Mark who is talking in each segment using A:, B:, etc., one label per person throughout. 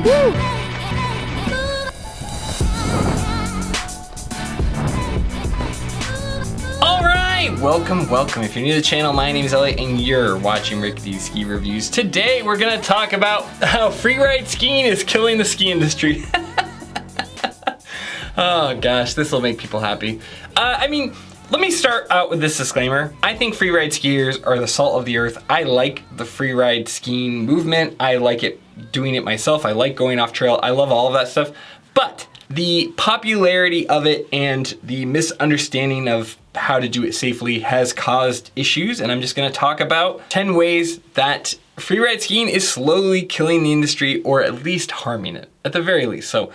A: Welcome. If you're new to the channel, my name is Elliott and you're watching Rickety's Ski Reviews. Today, we're gonna talk about how freeride skiing is killing the ski industry. Oh gosh, this will make people happy. Let me start out with this disclaimer. I think freeride skiers are the salt of the earth. I like the freeride skiing movement. I like doing it myself. I like going off trail. I love all of that stuff. But the popularity of it and the misunderstanding of how to do it safely has caused issues, and I'm just gonna talk about 10 ways that freeride skiing is slowly killing the industry, or at least harming it, at the very least. So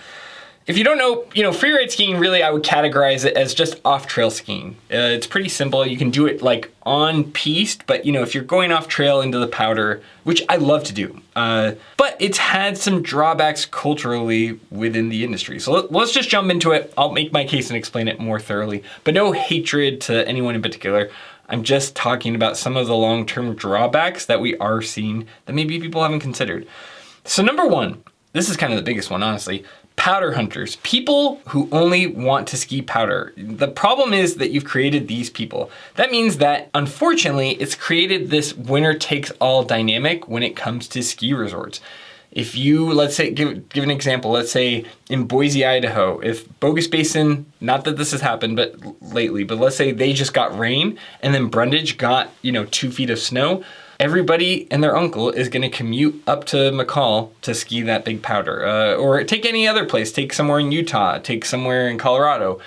A: if you don't know, freeride skiing, really I would categorize it as just off-trail skiing. It's pretty simple. You can do it like on piste, but if you're going off trail into the powder, which I love to do, but it's had some drawbacks culturally within the industry. So let's just jump into it. I'll make my case and explain it more thoroughly, but no hatred to anyone in particular. I'm just talking about some of the long-term drawbacks that we are seeing that maybe people haven't considered. So number one, this is kind of the biggest one, honestly. Powder hunters, people who only want to ski powder. The problem is that you've created these people. That means that, unfortunately, it's created this winner takes all dynamic when it comes to ski resorts. If you, let's say, give an example, let's say in Boise, Idaho, if Bogus Basin, not that this has happened but lately, but let's say they just got rain and then Brundage got, 2 feet of snow, everybody and their uncle is gonna commute up to McCall to ski that big powder. Or take any other place, take somewhere in Utah, take somewhere in Colorado.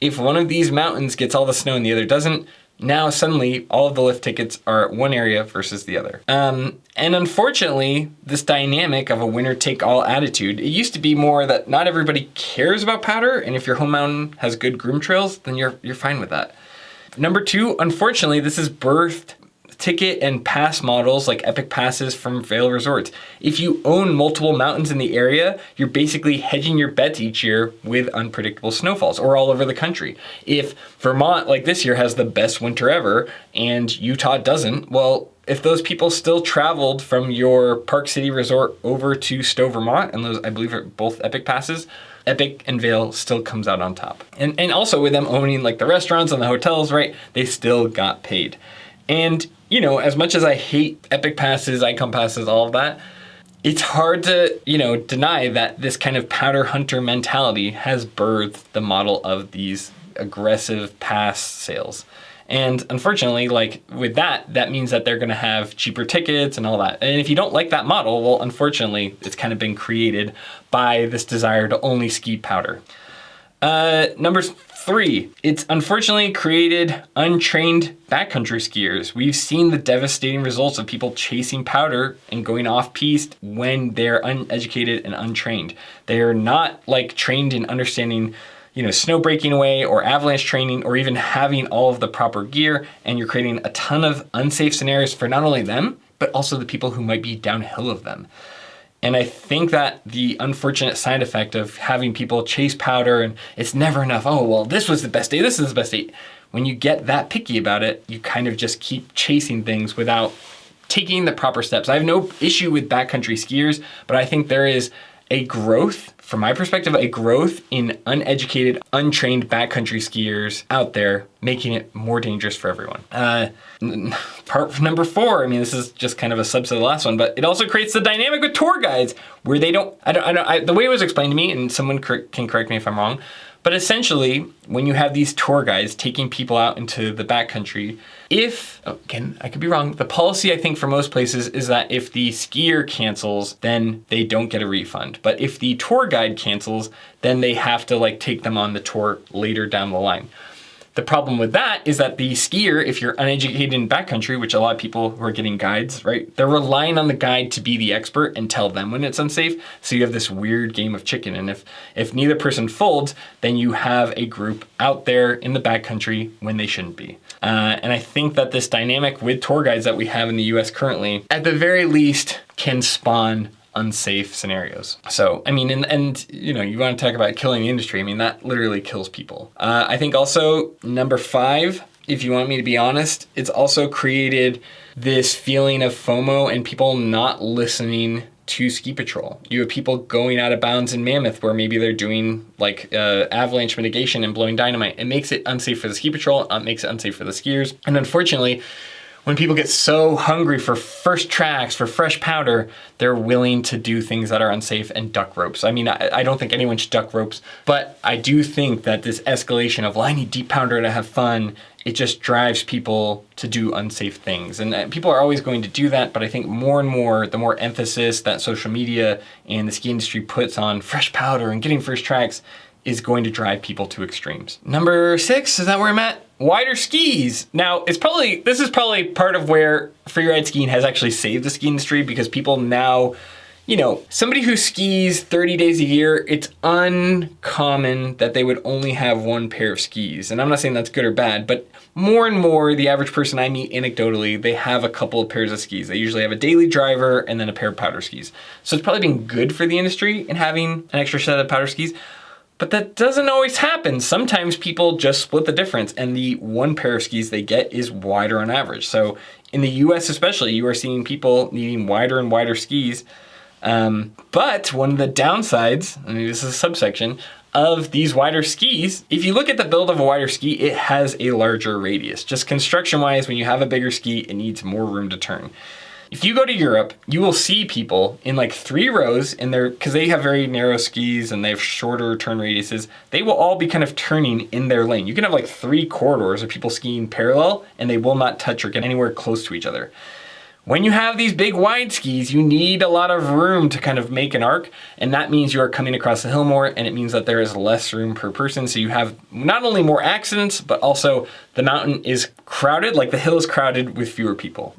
A: If one of these mountains gets all the snow and the other doesn't, now suddenly all of the lift tickets are at one area versus the other. And unfortunately, this dynamic of a winner take all attitude, it used to be more that not everybody cares about powder, and if your home mountain has good groom trails, then you're fine with that. Number two, unfortunately, this has birthed ticket and pass models like Epic Passes from Vail Resorts. If you own multiple mountains in the area, you're basically hedging your bets each year with unpredictable snowfalls, or all over the country. If Vermont, like this year, has the best winter ever and Utah doesn't, well, if those people still traveled from your Park City resort over to Stowe, Vermont, and those, I believe, are both Epic Passes, Epic and Vail still comes out on top. And also with them owning like the restaurants and the hotels, right, they still got paid. And as much as I hate Epic Passes, Icon Passes, all of that, it's hard to, deny that this kind of powder hunter mentality has birthed the model of these aggressive pass sales. And unfortunately, like with that means that they're gonna have cheaper tickets and all that. And if you don't like that model, well, unfortunately, it's kind of been created by this desire to only ski powder. Number three, it's unfortunately created untrained backcountry skiers. We've seen the devastating results of people chasing powder and going off piste when they're uneducated and untrained. They're not like trained in understanding, snow breaking away or avalanche training or even having all of the proper gear, and you're creating a ton of unsafe scenarios for not only them, but also the people who might be downhill of them. And I think that the unfortunate side effect of having people chase powder and it's never enough, oh, well, this was the best day, this is the best day. When you get that picky about it, you kind of just keep chasing things without taking the proper steps. I have no issue with backcountry skiers, but I think there is a growth, from my perspective, a growth in uneducated, untrained backcountry skiers out there, making it more dangerous for everyone. Part number four, this is just kind of a subset of the last one, but it also creates the dynamic with tour guides where they don't, the way it was explained to me, and someone can correct me if I'm wrong, but essentially, when you have these tour guides taking people out into the backcountry, again, I could be wrong, the policy I think for most places is that if the skier cancels, then they don't get a refund. But if the tour guide cancels, then they have to take them on the tour later down the line. The problem with that is that the skier, if you're uneducated in backcountry, which a lot of people who are getting guides, right, they're relying on the guide to be the expert and tell them when it's unsafe. So you have this weird game of chicken. And if neither person folds, then you have a group out there in the backcountry when they shouldn't be. And I think that this dynamic with tour guides that we have in the US currently, at the very least, can spawn unsafe scenarios. So, and you want to talk about killing the industry. That literally kills people. I think also number 5, if you want me to be honest, it's also created this feeling of FOMO and people not listening to ski patrol. You have people going out of bounds in Mammoth where maybe they're doing like avalanche mitigation and blowing dynamite. It makes it unsafe for the ski patrol, it makes it unsafe for the skiers. And unfortunately, when people get so hungry for first tracks, for fresh powder, they're willing to do things that are unsafe and duck ropes. I mean, I don't think anyone should duck ropes, but I do think that this escalation of, well, I need deep powder to have fun, it just drives people to do unsafe things. And people are always going to do that, but I think more and more, the more emphasis that social media and the ski industry puts on fresh powder and getting first tracks is going to drive people to extremes. Number 6, is that where I'm at? Wider skis. Now, this is probably part of where freeride skiing has actually saved the ski industry, because people now, somebody who skis 30 days a year, it's uncommon that they would only have one pair of skis. And I'm not saying that's good or bad, but more and more, the average person I meet anecdotally, they have a couple of pairs of skis. They usually have a daily driver and then a pair of powder skis. So it's probably been good for the industry in having an extra set of powder skis. But that doesn't always happen. Sometimes people just split the difference, and the one pair of skis they get is wider on average. So in the US especially, you are seeing people needing wider and wider skis. But one of the downsides, this is a subsection, of these wider skis, if you look at the build of a wider ski, it has a larger radius. Just construction-wise, when you have a bigger ski, it needs more room to turn. If you go to Europe, you will see people in like 3 rows in their, because they have very narrow skis and they have shorter turn radiuses, they will all be kind of turning in their lane. You can have like 3 corridors of people skiing parallel and they will not touch or get anywhere close to each other. When you have these big wide skis, you need a lot of room to kind of make an arc, and that means you are coming across the hill more, and it means that there is less room per person, so you have not only more accidents, but also the mountain is crowded, like the hill is crowded with fewer people.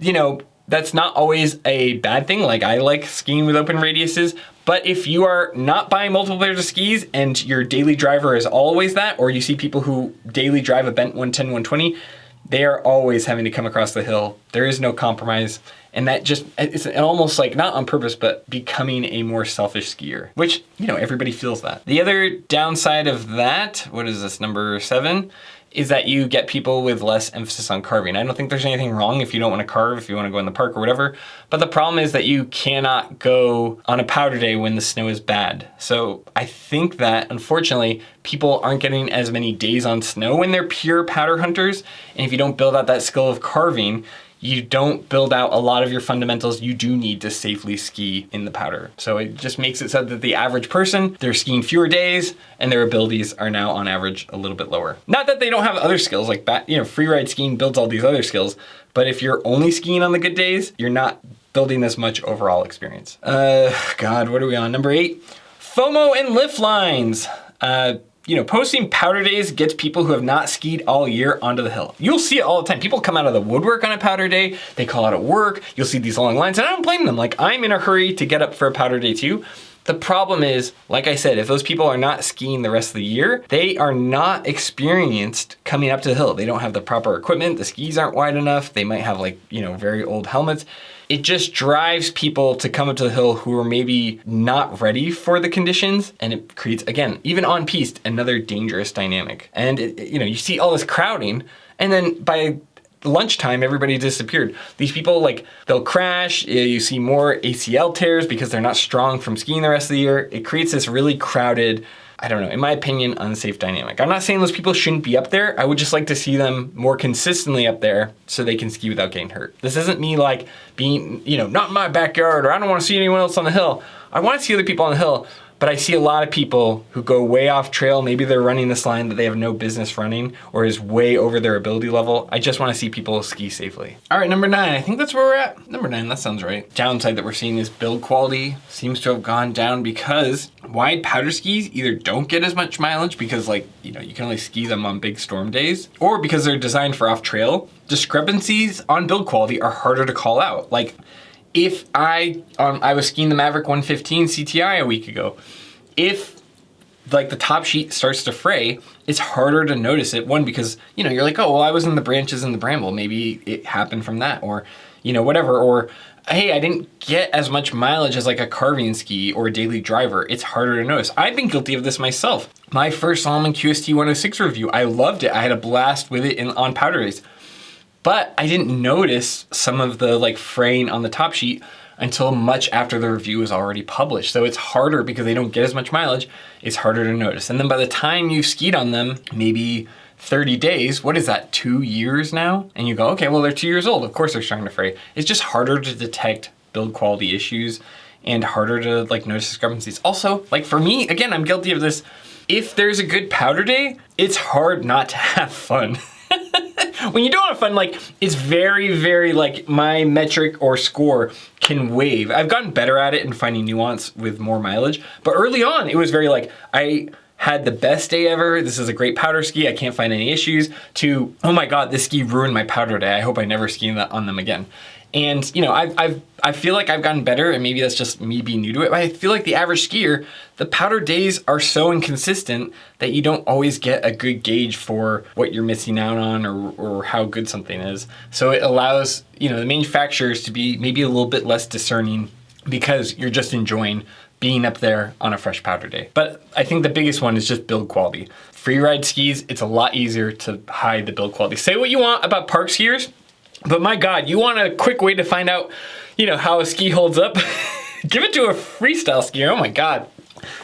A: That's not always a bad thing. Like, I like skiing with open radiuses, but if you are not buying multiple pairs of skis and your daily driver is always that, or you see people who daily drive a bent 110, 120, they are always having to come across the hill. There is no compromise. And that just, it's almost like, not on purpose, but becoming a more selfish skier, which, everybody feels that. The other downside of that, what is this, number 7? Is that you get people with less emphasis on carving. I don't think there's anything wrong if you don't want to carve, if you want to go in the park or whatever, but the problem is that you cannot go on a powder day when the snow is bad. So I think that, unfortunately, people aren't getting as many days on snow when they're pure powder hunters, and if you don't build out that skill of carving, you don't build out a lot of your fundamentals you do need to safely ski in the powder. So it just makes it so that the average person, they're skiing fewer days and their abilities are now on average a little bit lower. Not that they don't have other skills, like freeride skiing builds all these other skills, but if you're only skiing on the good days, you're not building as much overall experience. God, what are we on? Number 8, FOMO and lift lines. Posting powder days gets people who have not skied all year onto the hill. You'll see it all the time. People come out of the woodwork on a powder day, they call out at work, you'll see these long lines, and I don't blame them. Like, I'm in a hurry to get up for a powder day too. The problem is, like I said, if those people are not skiing the rest of the year, they are not experienced coming up to the hill. They don't have the proper equipment, the skis aren't wide enough, they might have very old helmets. It just drives people to come up to the hill who are maybe not ready for the conditions, and it creates, again, even on piste, another dangerous dynamic. And you see all this crowding, and then by lunchtime, everybody disappeared. These people, they'll crash. You see more ACL tears because they're not strong from skiing the rest of the year. It creates this really crowded, I don't know, in my opinion, unsafe dynamic. I'm not saying those people shouldn't be up there. I would just like to see them more consistently up there so they can ski without getting hurt. This isn't me being, not in my backyard, or I don't want to see anyone else on the hill. I want to see other people on the hill, but I see a lot of people who go way off trail. Maybe they're running this line that they have no business running or is way over their ability level. I just want to see people ski safely. All right, number 9, I think that's where we're at. Number 9, that sounds right. Downside that we're seeing is build quality seems to have gone down because wide powder skis either don't get as much mileage because you can only ski them on big storm days, or because they're designed for off trail. Discrepancies on build quality are harder to call out. If I was skiing the Maverick 115 CTI a week ago, if the top sheet starts to fray, it's harder to notice it. One, because you're like, oh well, I was in the branches in the bramble, maybe it happened from that, or whatever, or hey, I didn't get as much mileage as a carving ski or a daily driver. It's harder to notice. I've been guilty of this myself. My first Salomon QST 106 review, I loved it. I had a blast with it on powder days. But I didn't notice some of the fraying on the top sheet until much after the review is already published. So it's harder because they don't get as much mileage. It's harder to notice. And then by the time you've skied on them, maybe 30 days, what is that, 2 years now? And you go, okay, well, they're 2 years old. Of course they're starting to fray. It's just harder to detect build quality issues and harder to like notice discrepancies. Also, like for me, again, I'm guilty of this. If there's a good powder day, it's hard not to have fun. When you don't have fun, like it's very, very like my metric or score can wave. I've gotten better at it and finding nuance with more mileage, but early on it was very like, I had the best day ever. This is a great powder ski. I can't find any issues to, oh my God, this ski ruined my powder day. I hope I never ski on them again. And you know, I feel like I've gotten better, and maybe that's just me being new to it, but I feel like the average skier, the powder days are so inconsistent that you don't always get a good gauge for what you're missing out on or how good something is. So it allows, you know, the manufacturers to be maybe a little bit less discerning because you're just enjoying being up there on a fresh powder day. But I think the biggest one is just build quality. Freeride skis, it's a lot easier to hide the build quality. Say what you want about park skiers, but my God, you want a quick way to find out, you know, how a ski holds up? Give it to a freestyle skier. Oh my God.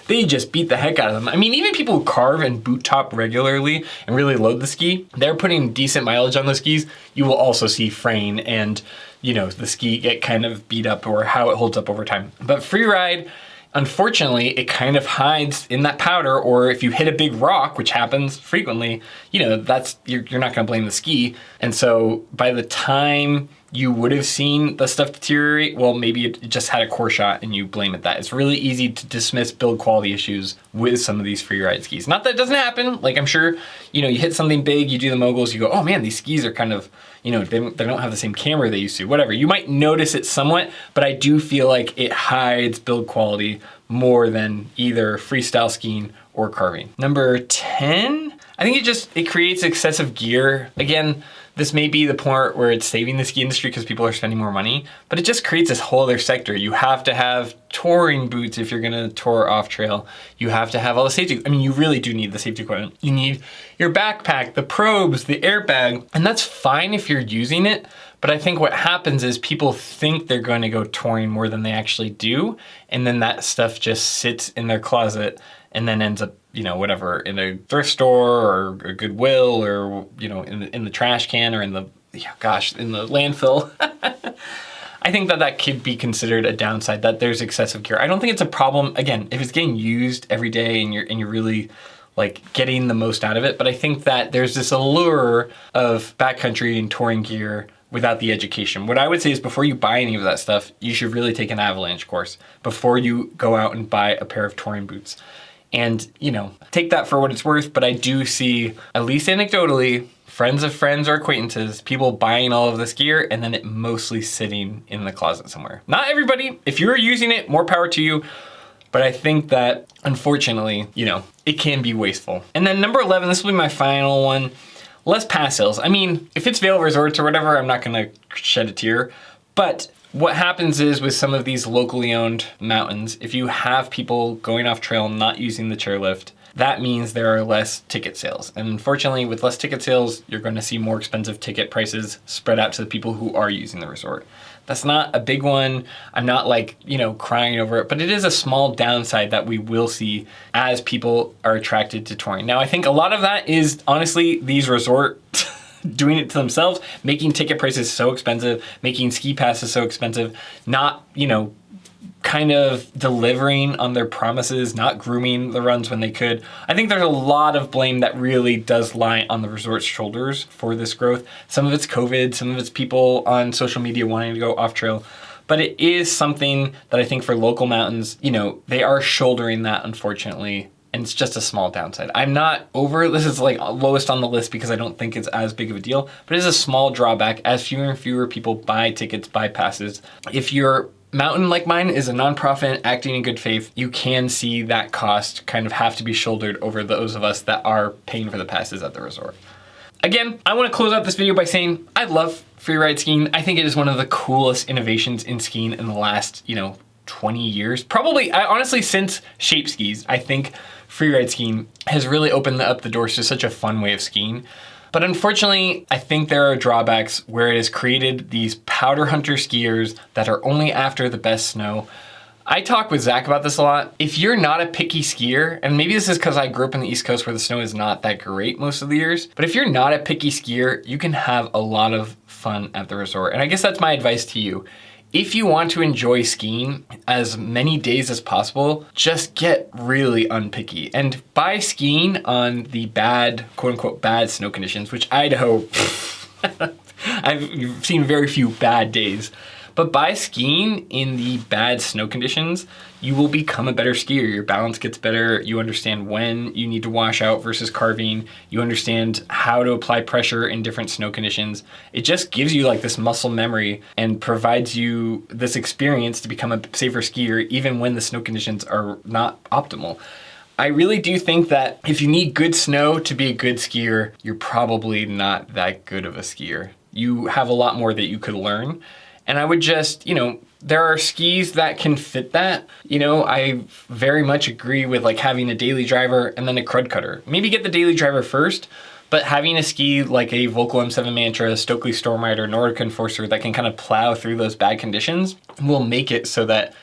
A: They just beat the heck out of them. I mean, even people who carve and boot top regularly and really load the ski, they're putting decent mileage on those skis. You will also see fraying and, you know, the ski get kind of beat up or how it holds up over time. But freeride, unfortunately, it kind of hides in that powder, or if you hit a big rock, which happens frequently, you know, that's, you're not gonna blame the ski. And so by the time you would have seen the stuff deteriorate, well, maybe it just had a core shot and you blame it that. It's really easy to dismiss build quality issues with some of these freeride skis. Not that it doesn't happen. Like I'm sure, you know, you hit something big, you do the moguls, you go, oh man, these skis are kind of, you know, they don't have the same camber they used to, whatever. You might notice it somewhat, but I do feel like it hides build quality more than either freestyle skiing or carving. Number 10, I think it creates excessive gear. Again, this may be the part where it's saving the ski industry because people are spending more money, but it just creates this whole other sector. You have to have touring boots if you're gonna tour off trail. You have to have all the safety. I mean, you really do need the safety equipment. You need your backpack, the probes, the airbag, and that's fine if you're using it. But I think what happens is people think they're going to go touring more than they actually do. And then that stuff just sits in their closet and then ends up, you know, whatever, in a thrift store or a Goodwill or, you know, in the trash can or in the landfill. I think that could be considered a downside, that there's excessive gear. I don't think it's a problem, again, if it's getting used every day and you're really like getting the most out of it. But I think that there's this allure of backcountry and touring gear without the education. What I would say is before you buy any of that stuff, you should really take an avalanche course before you go out and buy a pair of touring boots. And, you know, take that for what it's worth, but I do see, at least anecdotally, friends of friends or acquaintances, people buying all of this gear and then it mostly sitting in the closet somewhere. Not everybody. If you're using it, more power to you. But I think that, unfortunately, you know, it can be wasteful. And then number 11, this will be my final one. Less pass sales. I mean, if it's Vail Resorts or whatever, I'm not gonna shed a tear. But what happens is with some of these locally owned mountains, if you have people going off trail not using the chairlift, that means there are less ticket sales. And unfortunately, with less ticket sales, you're gonna see more expensive ticket prices spread out to the people who are using the resort. That's not a big one. I'm not like, you know, crying over it, but it is a small downside that we will see as people are attracted to touring. Now, I think a lot of that is honestly these resorts doing it to themselves, making ticket prices so expensive, making ski passes so expensive, not, you know, kind of delivering on their promises, not grooming the runs when they could. I think there's a lot of blame that really does lie on the resort's shoulders for this growth. Some of it's COVID, some of it's people on social media wanting to go off trail. But it is something that I think for local mountains, you know, they are shouldering that, unfortunately. And it's just a small downside. I'm not over, this is like lowest on the list because I don't think it's as big of a deal, but it is a small drawback as fewer and fewer people buy tickets, buy passes. If your mountain like mine is a nonprofit acting in good faith, you can see that cost kind of have to be shouldered over those of us that are paying for the passes at the resort. Again, I want to close out this video by saying I love freeride skiing. I think it is one of the coolest innovations in skiing in the last, 20 years. Probably, honestly, since shape skis, I think freeride skiing has really opened up the doors to such a fun way of skiing. But unfortunately, I think there are drawbacks where it has created these powder hunter skiers that are only after the best snow. I talk with Zach about this a lot. If you're not a picky skier, and maybe this is because I grew up in the East Coast where the snow is not that great most of the years, but if you're not a picky skier, you can have a lot of fun at the resort. And I guess that's my advice to you. If you want to enjoy skiing as many days as possible, just get really unpicky. And by skiing on the bad, quote unquote, bad snow conditions, which Idaho, I've seen very few bad days. But by skiing in the bad snow conditions, you will become a better skier. Your balance gets better. You understand when you need to wash out versus carving. You understand how to apply pressure in different snow conditions. It just gives you like this muscle memory and provides you this experience to become a safer skier even when the snow conditions are not optimal. I really do think that if you need good snow to be a good skier, you're probably not that good of a skier. You have a lot more that you could learn. And I would just, there are skis that can fit that. I very much agree with like having a daily driver and then a crud cutter. Maybe get the daily driver first, but having a ski like a Volco M7 Mantra, Stokely Stormrider, Nordic Enforcer that can kind of plow through those bad conditions will make it so that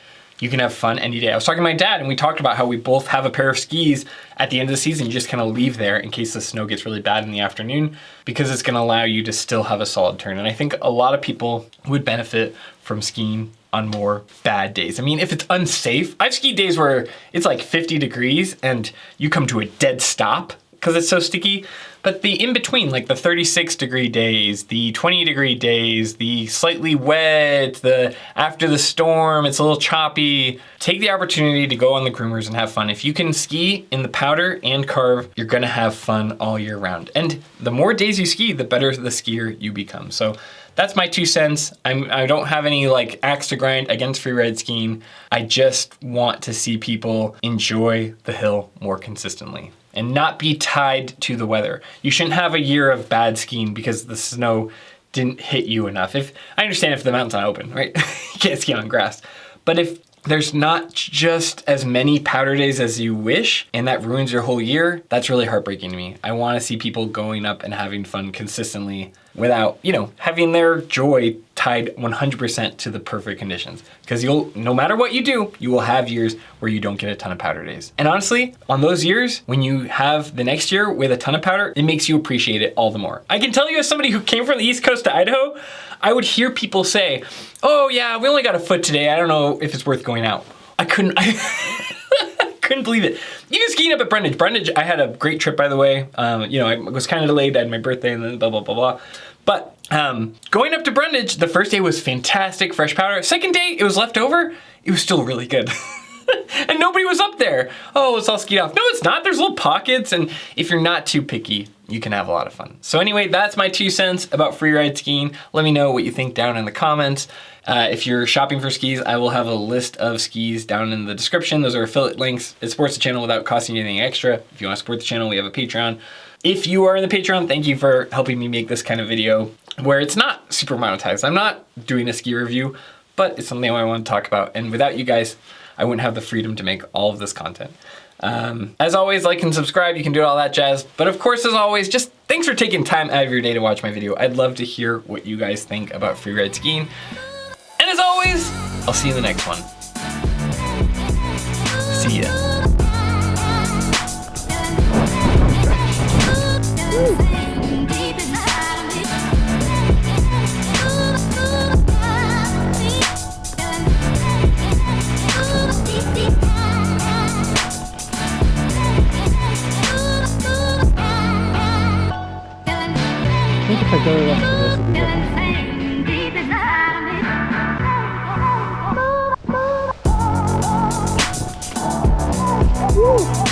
A: you can have fun any day. I was talking to my dad and we talked about how we both have a pair of skis at the end of the season. You just kind of leave there in case the snow gets really bad in the afternoon because it's going to allow you to still have a solid turn. And I think a lot of people would benefit from skiing on more bad days. I mean, if it's unsafe, I've skied days where it's like 50 degrees and you come to a dead stop because it's so sticky. But the in-between, like the 36-degree days, the 20-degree days, the slightly wet, the after the storm, it's a little choppy. Take the opportunity to go on the groomers and have fun. If you can ski in the powder and carve, you're gonna have fun all year round. And the more days you ski, the better the skier you become. So that's my 2 cents. I don't have any like axe to grind against freeride skiing. I just want to see people enjoy the hill more consistently and not be tied to the weather. You shouldn't have a year of bad skiing because the snow didn't hit you enough. I understand if the mountain's not open, right? You can't ski on grass. But if there's not just as many powder days as you wish, and that ruins your whole year, that's really heartbreaking to me. I wanna see people going up and having fun consistently without, having their joy tied 100% to the perfect conditions. Because no matter what you do, you will have years where you don't get a ton of powder days. And honestly, on those years, when you have the next year with a ton of powder, it makes you appreciate it all the more. I can tell you as somebody who came from the East Coast to Idaho, I would hear people say, oh yeah, we only got a foot today. I don't know if it's worth going out. I couldn't believe it. Even skiing up at Brundage. Brundage, I had a great trip, by the way. I was kind of delayed. I had my birthday and then blah, blah, blah, blah. But going up to Brundage, the first day was fantastic, fresh powder. Second day, it was left over. It was still really good. And nobody was up there. Oh, it's all skied off. No, it's not. There's little pockets. And if you're not too picky, you can have a lot of fun. So anyway, that's my 2 cents about freeride skiing. Let me know what you think down in the comments. If you're shopping for skis, I will have a list of skis down in the description. Those are affiliate links. It supports the channel without costing you anything extra. If you want to support the channel, we have a Patreon. If you are in the Patreon, thank you for helping me make this kind of video where it's not super monetized. I'm not doing a ski review, but it's something I want to talk about. And without you guys, I wouldn't have the freedom to make all of this content. As always, like and subscribe. You can do all that jazz. But of course, as always, just thanks for taking time out of your day to watch my video. I'd love to hear what you guys think about freeride skiing. And as always, I'll see you in the next one. See ya.
B: I think if I go after this, it'll be better. Woo!